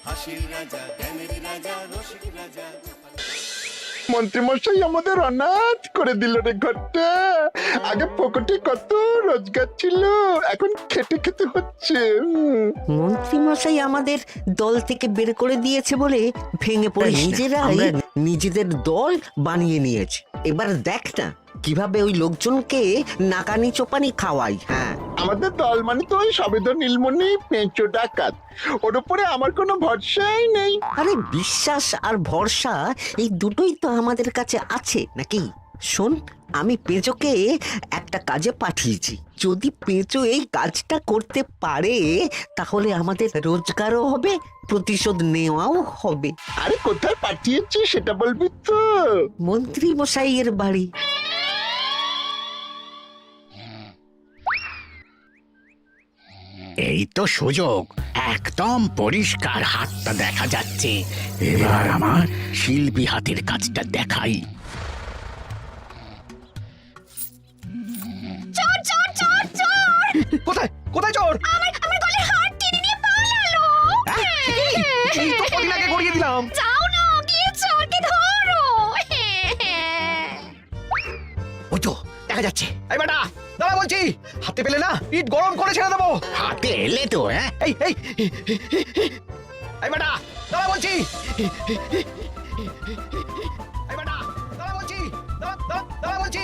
হাসির রাজা, জ্ঞানের রাজা, রসিক রাজা। মন্ত্রীমশাই আমাদের অনাথ করে দিল রে ঘরটা। আগে পকেটে কত রোজগার ছিল, এখন খেটে খেতে হচ্ছে। মন্ত্রী মশাই আমাদের দল থেকে বের করে দিয়েছে বলে ভেঙে পড়ে নিজেরাই নিজেদের দল বানিয়ে নিয়েছে। এবার দেখ না কিভাবে ওই লোকজনকে নাকানি চোপানি খাওয়াই। হ্যাঁ, আমাদের দল মানে তো ওই সবেদন নীলমণি পেঁচো ডাকাত, ওর উপরে আমার কোনো ভরসাই নেই। আরে বিশ্বাস আর ভরসা এই দুটোই তো আমাদের কাছে আছে নাকি? শোন, আমি পেঁচোকে একটা কাজে পাঠিয়েছি। যদি পেঁচো এই কাজটা করতে পারে তাহলে আমাদের রোজগারও হবে, প্রতিশোধ নেওয়াও হবে। আরে কোথায় পাঠিয়েছি সেটা বলবি তো? মন্ত্রী মশাইয়ের বাড়ি। এই তো সুযোগ, একদম পরিষ্কার হাতটা দেখা যাচ্ছে। এবার আমার শিল্পী হাতের কাজটা দেখাই। চোর চোর চোর চোর! কোথায় কোথায় চোর? আমার গলায় হাত টেনে নিয়ে পালালো। এই তো কদিন আগে গড়িয়ে দিলাম। যাও না, গিয়ে চোরকে ধরো। ওই তো দেখা যাচ্ছে। এই বেটা দাঁড়া বলছি, হাতে পেলে না পিঠ গরম করে ছেড়ে দেবো। হাতে এলে তো হ্যাঁ। এই বেটা দাঁড়া বলছি। এই বেটা দাঁড়া বলছি, দাঁড়া বলছি।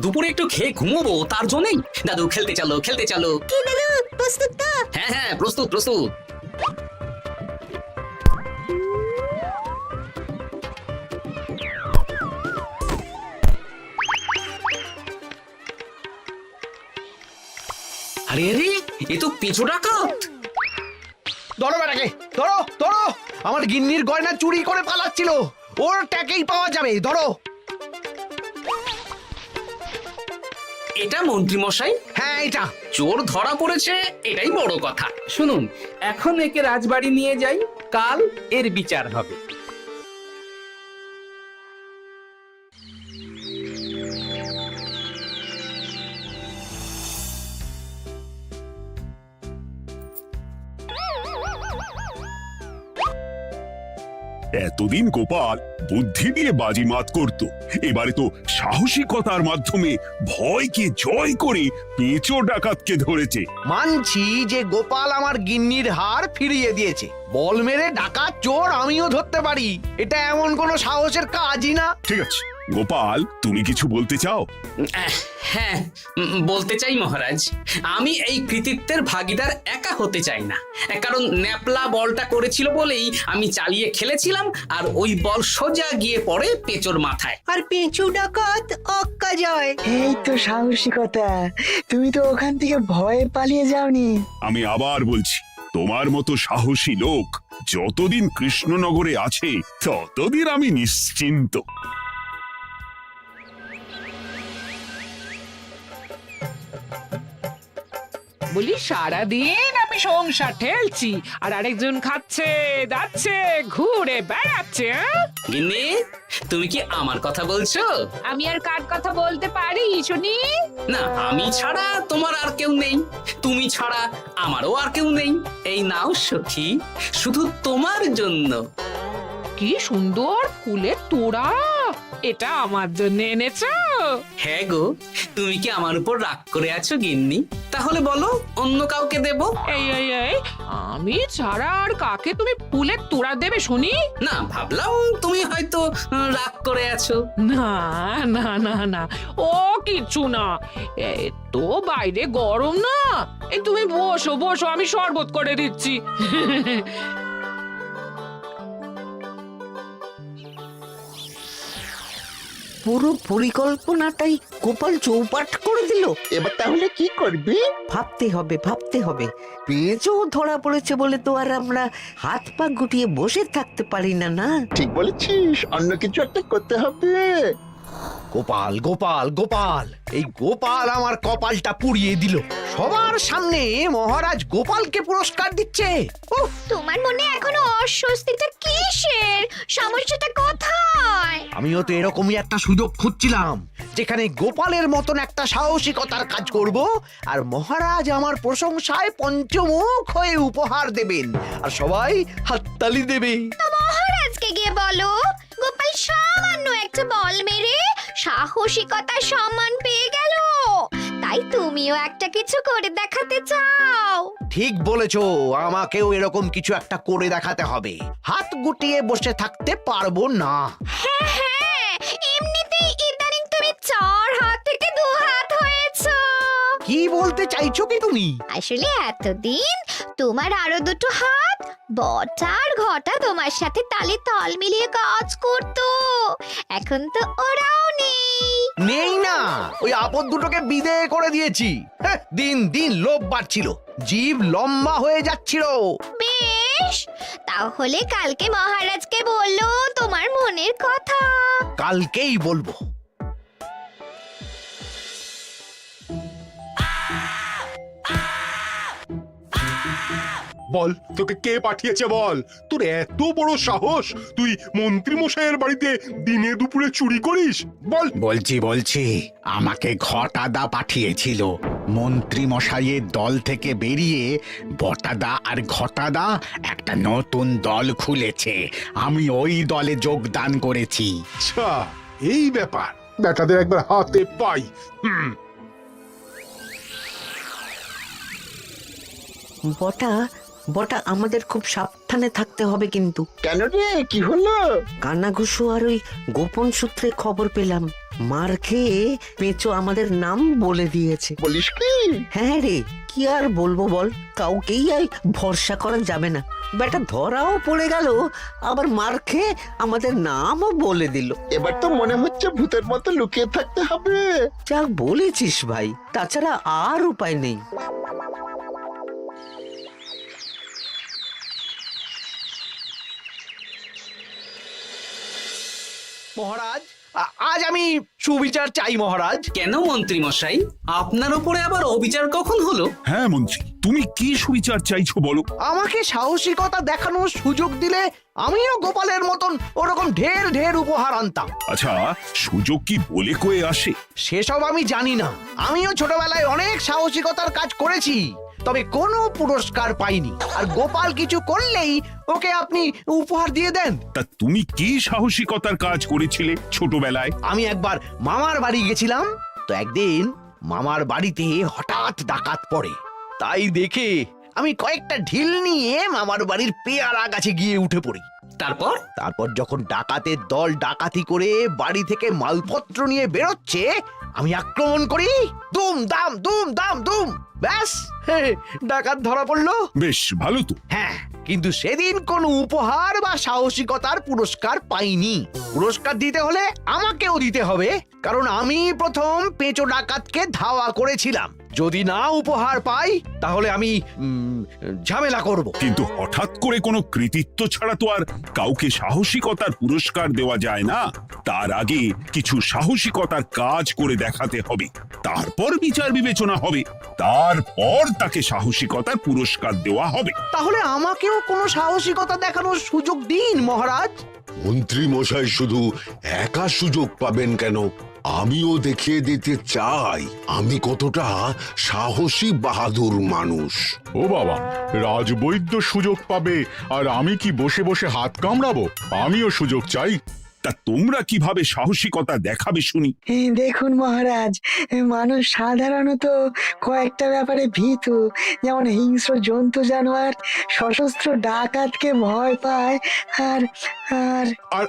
দুপুরে একটু খেয়ে ঘুমোবো, তার জন্যই। দাদু খেলতে চলো, খেলতে চলো। কি দাদু, প্রস্তুত তো? হ্যাঁ হ্যাঁ, প্রস্তুত প্রস্তুত। আরে আরে, এ তো পিছু ডাকাত। ধরো বেটাকে, ধরো ধরো। আমার গিন্নির গয়না চুরি করে পালাচ্ছিল, ওর ট্যাকেই পাওয়া যাবে। ধরো। এটা মন্ত্রী মশাই, হ্যাঁ এটা। চোর ধরা পড়েছে, এটাই বড় কথা। শুনুন, এখন একে রাজবাড়ি নিয়ে যাই, কাল এর বিচার হবে। এতদিন গোপাল বুদ্ধি দিয়ে বাজিমাত করত, এবারে তো সাহসিকতার মাধ্যমে ভয়কে জয় করে পেঁচো ডাকাতকে ধরেছে। মানছি যে গোপাল আমার গিন্নির হার ফিরিয়ে দিয়েছে। বল মেরে ডাকাত চোর আমিও ধরতে পারি, এটা এমন কোনো সাহসের কাজই না। ঠিক আছে গোপাল, তুমি কিছু বলতে চাও? হ্যাঁ, বলতে চাই মহারাজ, আমি এই কৃতিত্বের ভাগীদার একা হতে চাই না। কারণ ন্যাপলা বলটা করেছিল বলেই আমি চালিয়ে খেলেছিলাম, আর ওই বল সোজা গিয়ে পড়ে পেঁচোর মাথায়। আর পেঁচু ডাকাত অক্কা যায়। এই তো সাহসিকতা, তুমি তো ওখান থেকে ভয়ে পালিয়ে যাওনি। আমি আবার বলছি, তোমার মতো সাহসী লোক যতদিন কৃষ্ণনগরে আছে ততদিন আমি নিশ্চিন্ত। বলি সারাদিন আমি সংসার ঠেলছি, আর আরেকজন খাচ্ছে যাচ্ছে ঘুরে বেড়াচ্ছে। গিন্নি, তুমি কি আমার কথা বলছো? আমি আর কার কথা বলতে পারি শুনি? না, আমি ছাড়া তোমার আর কেউ নেই, তুমি ছাড়া আমারও আর কেউ নেই। এই নাও সখী, শুধু তোমার জন্য। কি সুন্দর ফুলের তোড়া, এটা আমার জন্য এনেছো? হ্যাঁ গো, তুমি কি আমার উপর রাগ করে আছো গিন্নি? তাহলে বলো, অন্য কাউকে দেব? এই আমি ছাড়া আর কাকে তুমি ফুলের তোড়া দেবে শুনি? না, ভাবলাম তুমি হয়তো রাগ করে আছো। না না না না, ও কিছু না। এই তো বাইরে গরম না, এই তুমি বসো বসো, আমি শরবত করে দিচ্ছি। পুরো পরিকল্পনাটাই গোপাল চৌপাট করে দিল। এবার তাহলে কি করবি? ভাবতে হবে ভাবতে হবে। পেঁচো ধরা পড়েছে বলে তো আর আমরা হাত পা গুটিয়ে বসে থাকতে পারি না। না, ঠিক বলেছিস, অন্য কিছু একটা করতে হবে। গোপাল গোপাল গোপাল, এই গোপাল আমার কপালটা পুড়িয়ে দিল। সবার সামনে মহারাজ গোপালকে পুরস্কার দিচ্ছে। উফ, তোমার মনে এখনো অস্বস্তিটা কিসের? সমস্যাটা কোথায়? আমিও তো এরকমই একটা সুযোগ খুঁজছিলাম, যেখানে গোপালের মতন একটা সাহসিকতার কাজ করব, আর মহারাজ আমার প্রশংসায় পঞ্চমুখ হয়ে উপহার দেবেন, আর সবাই হাততালি দেবে। মহারাজকে গিয়ে বলো গোপাল সামান্য একটা বল মেরে সাহসিকতার সম্মান পেয়ে গেল, তাই তুমিও একটা কিছু করে দেখাতে চাও। ঠিক বলেছো, আমাকেও এরকম কিছু একটা করে দেখাতে হবে। হাত গুটিয়ে বসে থাকতে পারবো না। হ্যাঁ হ্যাঁ, এমনিতেই ইদানিং তুমি 4 হাত থেকে 2 হাত হয়েছো। কি বলতে চাইছো কি তুমি? আসলে এতদিন তোমার আরো 2টো হাত বটা আর ঘটা তোমার সাথে তালে তাল মিলিয়ে কাজ করতো, এখন তো ওরাও নেই। নেই না, ওই আপদ দুটোকে বিদেয় করে দিয়েছি। হ্যাঁ, দিন দিন লোভ বাড়ছিল, জীব লম্বা হয়ে যাচ্ছিল। বেশ, তাহলে কালকে মহারাজকে বললো তোমার মনের কথা। কালকেই বলবো। বল, তোকে কে পাঠিয়েছে বল? তোর এত বড় সাহস, তুই মন্ত্রী মশাইয়ের বাড়িতে দিনে দুপুরে চুরি করিস? বল। বলছি আমাকে ঘটাদা পাঠিয়েছিল। মন্ত্রী মশাইয়ের দল থেকে বেরিয়ে বটাদা আর ঘটাদা একটা নতুন দল খুলেছে, আমি ওই দলে যোগদান করেছি। আচ্ছা, এই ব্যাপার। বেটাদের একবার হাতে পাই। বটা বটা আমাদের খুব সাবধানে থাকতে হবে কিন্তু। কেন রে, কি হলো? কানাঘুষো আর ওই গোপন সূত্রে খবর পেলাম, মার খেয়ে পেঁচো আমাদের নাম বলে দিয়েছে। বলিস কি? হ্যাঁ রে, কি আর বলবো বল, কাউকেই আর ভরসা করা যাবে না। বেটা ধরাও পড়ে গেল, আবার মার খেয়ে আমাদের নামও বলে দিল। এবার তো মনে হচ্ছে ভূতের মতো লুকিয়ে থাকতে হবে। যা বলেছিস ভাই, তাছাড়া আর উপায় নেই। মহারাজ, আজ আমি সুবিচার চাই মহারাজ। কেন মন্ত্রী মশাই, আপনার উপরে আবার অবিচার কখন হলো? হ্যাঁ মন্ত্রী, তুমি কি সুবিচার চাইছো বলো? আমাকে সাহসিকতা দেখানোর সুযোগ দিলে আমিও গোপালের মতন ওরকম ঢের ঢের উপহার আনতাম। আচ্ছা, সুযোগ কি বলে কয়ে আসে? সেসব আমি জানি না। আমিও ছোটবেলায় অনেক সাহসিকতার কাজ করেছি, তবে কোনো পুরস্কার পাইনি। আর গোপাল কিছু করলেই ওকে আপনি উপহার দিয়ে দেন। তা তুমি কি সাহসিকতার কাজ করেছিলে ছোটবেলায়? আমি একবার মামার বাড়ি গেছিলাম, তো একদিন মামার বাড়িতে হঠাৎ ডাকাত পড়ে। তাই দেখে আমি কয়েকটা ঢিল নিয়ে মামার বাড়ির পেয়ারা গাছে গিয়ে উঠে পড়ি। তারপর যখন ডাকাতের দল ডাকাতি করে বাড়ি থেকে মালপত্র নিয়ে বেরোচ্ছে, আমি আক্রমণ করি। দুম দাম দুম দাম দুম, ব্যাস, ডাকাত ধরা পড়লো। বেশ ভালো তো। হ্যাঁ, কিন্তু সেদিন কোনো উপহার বা সাহসিকতার পুরস্কার পাইনি। পুরস্কার দিতে হলে আমাকেও দিতে হবে, কারণ আমি প্রথম পেঁচো ডাকাতকে ধাওয়া করেছিলাম। যদি না উপহার পাই তাহলে আমি ঝামেলা করব। কিন্তু হঠাৎ করে কোনো কৃতিত্ব ছাড়া তো আর কাউকে সাহসিকতার পুরস্কার দেওয়া যায় না। তার আগে কিছু সাহসিকতার কাজ করে দেখাতে হবে, তারপর বিচার বিবেচনা হবে, তারপর তাকে সাহসিকতার পুরস্কার দেওয়া হবে। তাহলে আমাকেও কোনো সাহসিকতা দেখানোর সুযোগ দিন মহারাজ। মন্ত্রী মশাই শুধু একা সুযোগ পাবেন কেন, আমিও দেখিয়ে দিতে চাই আমি কতটা সাহসী বাহাদুর মানুষ। ও বাবা, রাজবৈদ্য সুযোগ পাবে আর আমি কি বসে বসে হাত কামড়াবো? আমিও সুযোগ চাই। তা তোমরা কিভাবে সাহসিকতা দেখাবে শুনি? দেখুন মহারাজ, মানুষ সাধারণত কয়েকটা ব্যাপারে ভীতু, যেমন হিংস্র জন্তু জানোয়ার, সশস্ত্র ডাকাতকে ভয় পায়, আর আর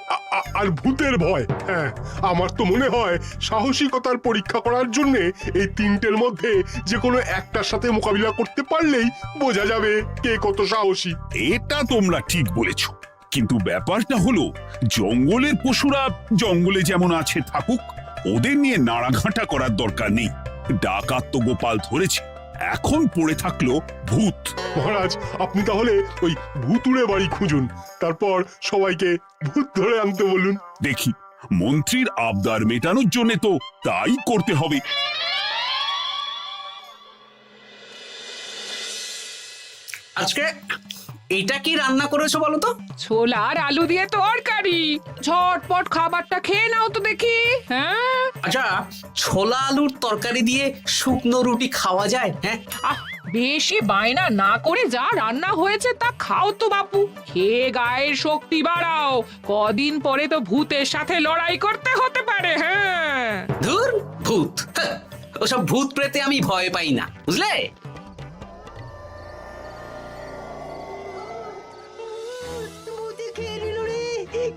আর ভূতের ভয়। হ্যাঁ, আমার তো মনে হয় সাহসিকতার পরীক্ষা করার জন্য এই তিনটের মধ্যে যে কোনো একটার সাথে মোকাবিলা করতে পারলেই বোঝা যাবে কে কত সাহসী। এটা তোমরা ঠিক বলেছো, কিন্তু ব্যাপারটা হলো জঙ্গলের পশুরা জঙ্গলে যেমন আছে থাকুক, ওদের নিয়ে নাড়াঘাটা করার দরকার নেই। ডাকাত তো গোপাল ধরেছে, এখন পড়ে থাকলো ভূত। মহারাজ, আপনি তাহলে ওই ভূতুড়ে বাড়ি খুঁজুন, তারপর সবাইকে ভূত ধরে আনতে বলুন। দেখি মন্ত্রীর আবদার মেটানোর জন্য তো তাই করতে হবে। আজকে এটা কি রান্না করেছো বলো তো? ছোলা আর আলু দিয়ে তরকারি, ঝটপট খাবারটা খেয়ে নাও তো দেখি। হ্যাঁ, আচ্ছা, ছোলা আলুর তরকারি দিয়ে শুকনো রুটি খাওয়া যায়? হ্যাঁ, আহ, বেশি বায়না না করে যা রান্না হয়েছে তা খাও তো বাপু, খেয়ে গায়ের শক্তি বাড়াও। কদিন পরে তো ভূতের সাথে লড়াই করতে হতে পারে। হ্যাঁ, ধুর, ভূত, হ্যাঁ, ওসব ভূত প্রেতে আমি ভয় পাই না, বুঝলে?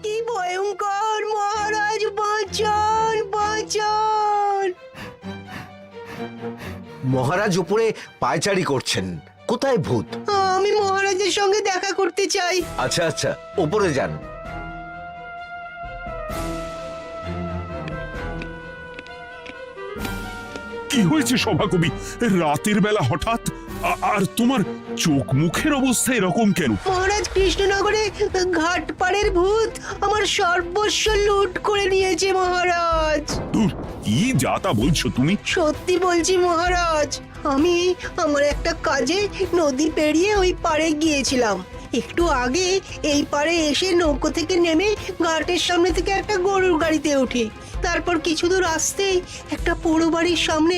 কি ভয়ঙ্কর! মহারাজ বাঁচান, বাঁচান! মহারাজ উপরে পায়চারি করছেন, কোথায় ভূত? আমি মহারাজের সঙ্গে দেখা করতে চাই। আচ্ছা আচ্ছা, উপরে যান। কি হয়েছে সভাকবি? রাতের বেলা হঠাৎ আর তোমার চোখ মুখের অবস্থা এরকম কেন? মহারাজ, কৃষ্ণনগরে ঘাটপাড়ের ভূত আমার সর্বস্ব লুট করে নিয়েছে মহারাজ। ধুর, কি যা তা বলছো তুমি? সত্যি বলছি মহারাজ, আমি আমার একটা কাজে নদী পেরিয়ে ওই পাড়ে গিয়েছিলাম। একটু আগে এই পাড়ে এসে নৌকো থেকে নেমে ঘাটের সামনে থেকে একটা গরুর গাড়িতে উঠি। তারপর কিছু দূর আসতেই একটা পোড়ো বাড়ির সামনে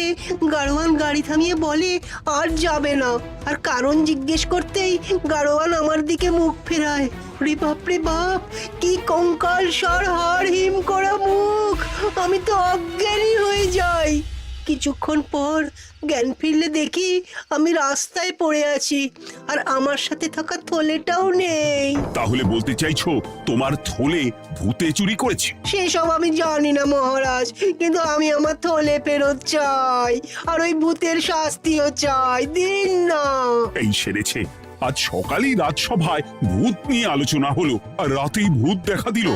গাড়োয়ান গাড়ি থামিয়ে বলে আর যাবে না। আর কারণ জিজ্ঞেস করতেই গাড়োয়ান আমার দিকে মুখ ফেরায়। রে বাপ রে বাপ, কি কঙ্কাল সার হাড় হিম করা মুখ! আমি তো অজ্ঞানী হয়ে যাই। কিছুক্ষণ পর জ্ঞান ফিরলে দেখি আমি রাস্তায় পড়ে আছি, আর আমার সাথে থাকা থলেটাও নেই। তাহলে বলতে চাইছো তোমার থলে ভূতে চুরি করেছে? সেসব আমি জানি না মহারাজ, কিন্তু আমি আমার থলে ফেরত চাই, আর ওই ভূতের শাস্তিও চাই। দিন না। এই সেরেছে, আজ সকালেই রাজসভায় ভূত নিয়ে আলোচনা হলো আর রাতেই ভূত দেখা দিল।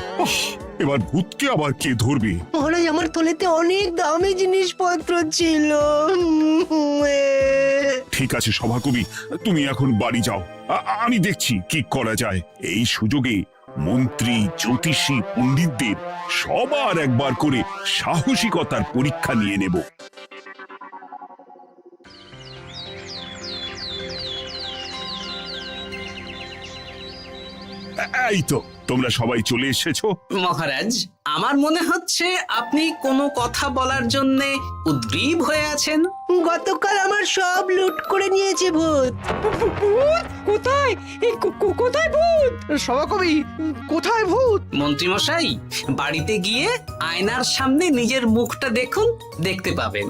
এবার ভূতকে আবার কে ধরবে? মহারাজ, আমার থলেতে অনেক দামি জিনিসপত্র ছিল। ঠিক আছে সভাকবি, তুমি এখন বাড়ি যাও, আমি দেখছি কি করা যায়। এই সুযোগে মন্ত্রী, জ্যোতিষী, পণ্ডিতদের সবার একবার করে সাহসিকতার পরীক্ষা নিয়ে নেব। এই তো তোমরা সবাই চলে এসেছো। মহারাজ, আমার মনে হচ্ছে আপনি কোনো কথা বলার জন্য উদ্গ্রীব হয়ে আছেন। গতকাল আমার সব লুট করে নিয়েছে ভূত। কোথায়? কোথায় ভূত? সভাকবি, কোথায় ভূত? মন্ত্রী মশাই, বাড়িতে গিয়ে আয়নার সামনে নিজের মুখটা দেখুন, দেখতে পাবেন।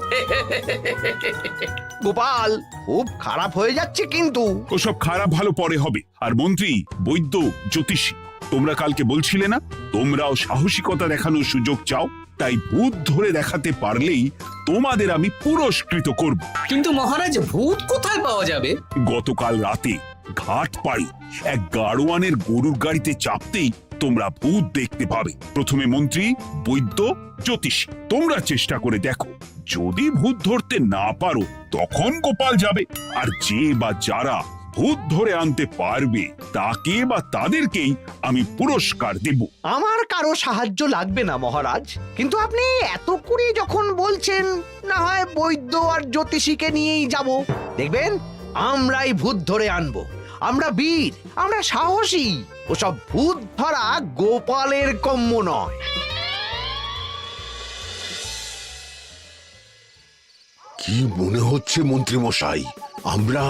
গোপাল, খুব খারাপ হয়ে যাচ্ছে কিন্তু। ওসব খারাপ ভালো পরে হবে। আর মন্ত্রী, বৈদ্য, জ্যোতিষী, তোমরা কালকে বলছিলে না তোমরাও সাহসিকতা দেখানোর সুযোগ চাও? তাই ভূত ধরে দেখাতে পারলেই তোমাদের আমি পুরস্কৃত করব। কিন্তু মহারাজ, ভূত কোথায় পাওয়া যাবে? গতকাল রাতে ঘাট পাড়ি এক গাড়োয়ানের গরুর গাড়িতে চাপতেই তোমরা ভূত দেখতে পাবে। প্রথমে মন্ত্রী, বৈদ্য, জ্যোতিষী, তোমরা চেষ্টা করে দেখো। যদি ভূত ধরতে না পারো তখন গোপাল যাবে, আর যে বা যারা ভূত ধরে আনতে পারবে তাকে বা তাদেরকেই আমি পুরস্কার দেব। আমার কারো সাহায্য লাগবে না মহারাজ, কিন্তু আপনি এত করে যখন বলছেন, না হয় বৈদ্য আর জ্যোতিষীকে নিয়েই যাব। দেখবেন আমরাই ভূত ধরে আনবো। আমরা বীর, আমরা সাহসী। ওসব ভূত ধরা গোপালের কম্য নয়। কি মনে হচ্ছে মন্ত্রী মশাই, আমরা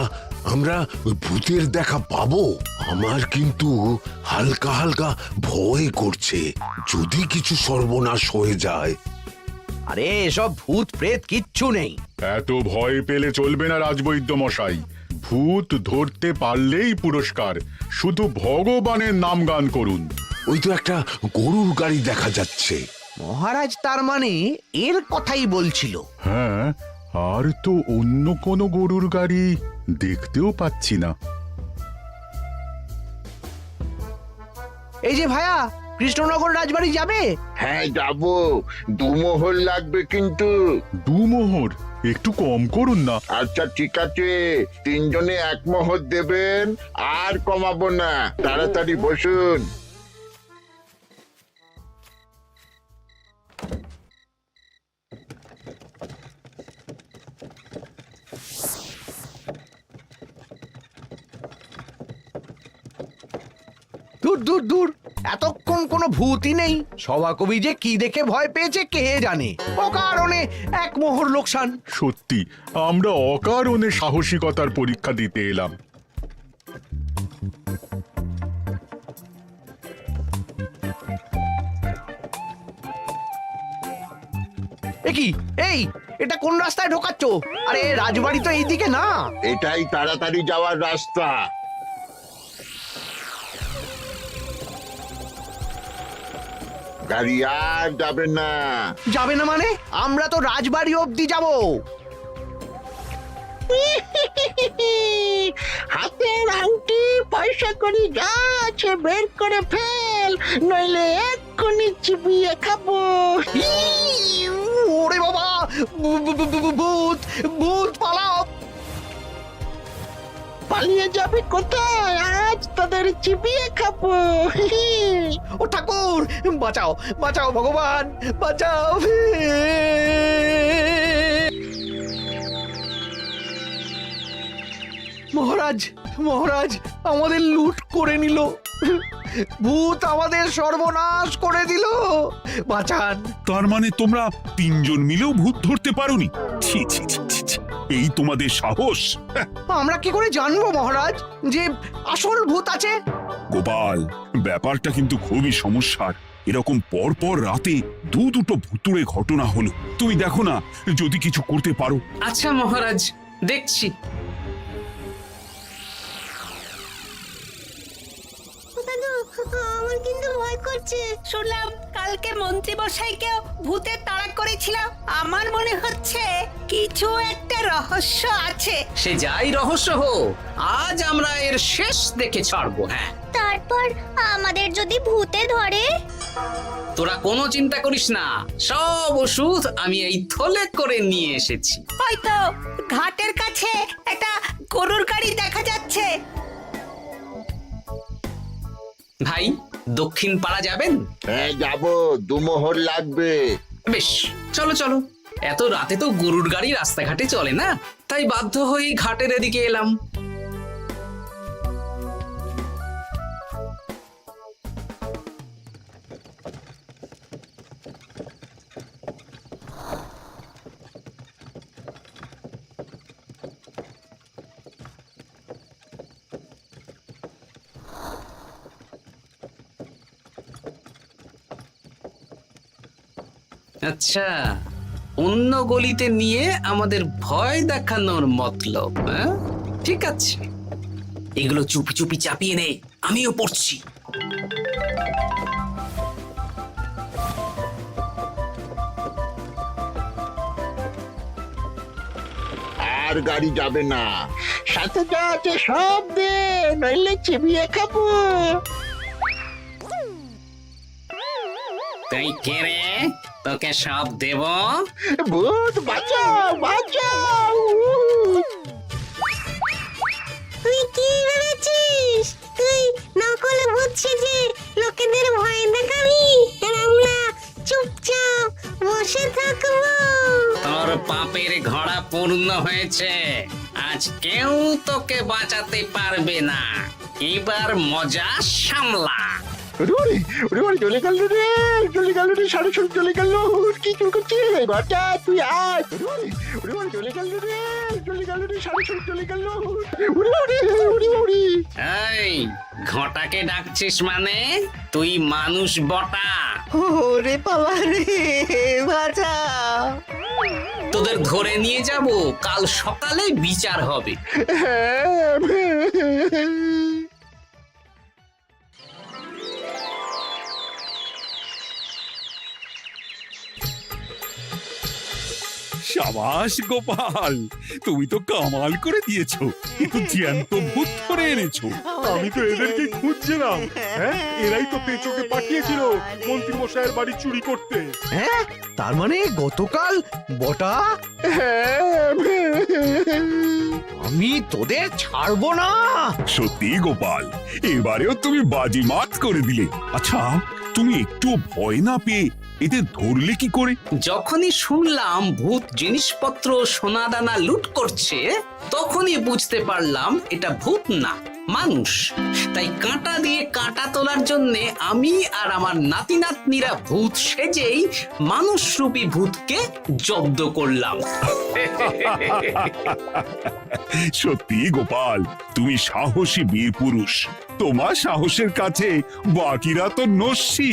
আমরা ওই ভূতের দেখা পাবো? আমার কিন্তু হালকা হালকা ভয় করছে, যদি কিছু সর্বনাশ হয়ে যায়। আরে এসব ভূত প্রেত কিচ্ছু নেই। এত ভয় পেলে চলবে না রাজবৈদ্য মশাই। ভূত ধরতে পারলেই পুরস্কার। শুধু ভগবানের নাম গান করুন। ওই তো একটা গরুর গাড়ি দেখা যাচ্ছে। মহারাজ তার মানে এর কথাই বলছিল। হ্যাঁ, আর তো অন্য কোনো গরুর গাড়ি দেখতেও পাচ্ছি না। এই যে ভায়া, কৃষ্ণনগর রাজবাড়ি যাবে? হ্যাঁ যাবো, 2 মোহর লাগবে কিন্তু। 2 মোহর? একটু কম করুন না। আচ্ছা ঠিক আছে, 3 জনে 1 মোহর দেবেন, আর কমাবো না। তাড়াতাড়ি বসুন। দূর দূর দূর, এতক্ষণ কোনো ভূতই নেই। সভাকবি যে কি দেখে ভয় পেয়েছে কে জানে। অকারণে এক মোহর লোকসান। সত্যি আমরা অকারণে সাহসিকতার পরীক্ষা দিতে এলাম। কি এই, এটা কোন রাস্তায় ঢোকাচ্ছ? আরে রাজবাড়ি তো এইদিকে না। এটাই তাড়াতাড়ি যাওয়ার রাস্তা। গাড়ি আর যাবে না। যাবে না মানে? আমরা তো রাজবাড়ি অবধি যাব। হাতের আংটি পয়সা করি যা আছে বের করে ফেল, নইলে এক্ষুনি চিবিয়ে খাবো। ওরে বাবা, ভূত ভূত পালাও। পালিয়ে যাবে কোথায়? আজ তোদের চিবিয়ে খাবো। ও ঠাকুর, বাঁচাও বাঁচাও ভগবান, বাঁচাও। মহারাজ মহারাজ, আমাদের লুট করে নিল। ভূত আমাদের সর্বনাশ করে দিল, বাঁচান। তার মানে তোমরা তিনজন মিলেও ভূত ধরতে পারোনি? ছি ছি ছি ছি ছি, এই তোমাদের সাহস! আমরা কি করে জানবো মহারাজ যে আসল ভূত আছে? গোপাল, ব্যাপারটা কিন্তু খুবই সমস্যার। এরকম পর পর রাতে দুটো ভুতুড়ে ঘটনা হলো। তুমি দেখো না যদি কিছু করতে পারো। আচ্ছা মহারাজ, দেখছি। আমার কিন্তু ভয় করছে। শুনলাম কালকে মন্ত্রী মশাইকে ভূতের তাড়া করেছিলাম। আমার মনে হচ্ছে কিছু একটা রহস্য আছে। সে যাই রহস্য হোক, আজ আমরা এর শেষ দেখে ছাড়বো। হ্যাঁ, তারপর আমাদের যদি ভূতে ধরে? তোরা কোনো চিন্তা করিস না, সব ওষুধ আমি এই থলে করে নিয়ে এসেছি। হয়তো ঘাটের কাছে একটা গরুর গাড়ি দেখা যাচ্ছে। ভাই, দক্ষিণ পাড়া যাবেন? হ্যাঁ যাবো, 2 মোহর লাগবে। বেশ, চলো চলো। এত রাতে তো গরুর গাড়ি রাস্তাঘাটে চলে না, তাই বাধ্য হয়ে ঘাটের এদিকে এলাম। আচ্ছা, অন্য গলিতে নিয়ে আমাদের ভয় দেখানোর মতলব? হ্যাঁ, ঠিক আছে, এগুলো চুপি চুপি চাপিয়ে নে, আমিও পড়ছি। আর গাড়ি যাবে না। সাথে যা আছে সব দে, নইলে চিবিয়ে খাবো। তুই কে রে? তোকে সব দেব? ভূত বাঁচাও বাঁচাও। তুই কি ভেবেছিস? তুই নকল ভূত সেজে লোকেদের ভয় দেখাবি, আর আমরা চুপচাপ বসে থাকবো? তোর পাপের ঘোড়া পূর্ণ হয়েছে, আজ কেউ তোকে বাঁচাতে পারবে না। এবার মজা সামলা। চলে গেল রে, চলে গেল রে, সাড়ে চলে গেল। কি চুল করছিস বাচ্চা? তুই আয়। চলে গেল রে, চলে গেল রে, সাড়ে চলে গেল। এই, ঘটাকে ডাকছিস মানে? তুই মানুষ বটা। ওরে বাবা রে, বাঁচা! তোদের ধরে নিয়ে যাব, কাল সকালে বিচার হবে। সাবাস গোপাল, তুমি তো কামাল করে দিয়েছো। কিন্তু জ্যান্ত ভূত ধরে এনেছো। আমি তো এদেরকে খুঁজছিলাম। হ্যাঁ, এরাই তো পেঁচোকে পাঠিয়েছিল মন্ত্রী মশাইয়ের বাড়ি চুরি করতে। হ্যাঁ, তার মানে গতকাল বটা। আমি তোদের ছাড়বো না। সত্যি গোপাল, এবারেও তুমি বাজিমাত করে দিলে। আচ্ছা, তুমি একটু ভয় না পেয়ে এদের ধরলে কি করে? যখনই শুনলাম ভূত জিনিসপত্র সোনাদানা লুট করছে, তখনই বুঝতে পারলাম এটা ভূত না, মানুষ। তাই কাঁটা দিয়ে কাঁটা তোলার জন্য আমি আর আমার নাতি নাতনিরা ভূত সেজেই মানুষরূপী ভূতকে জব্দ করলাম। সত্যি গোপাল, তুমি সাহসী বীর পুরুষ। তোমার সাহসের কাছে বাকিরা তো নস্যি।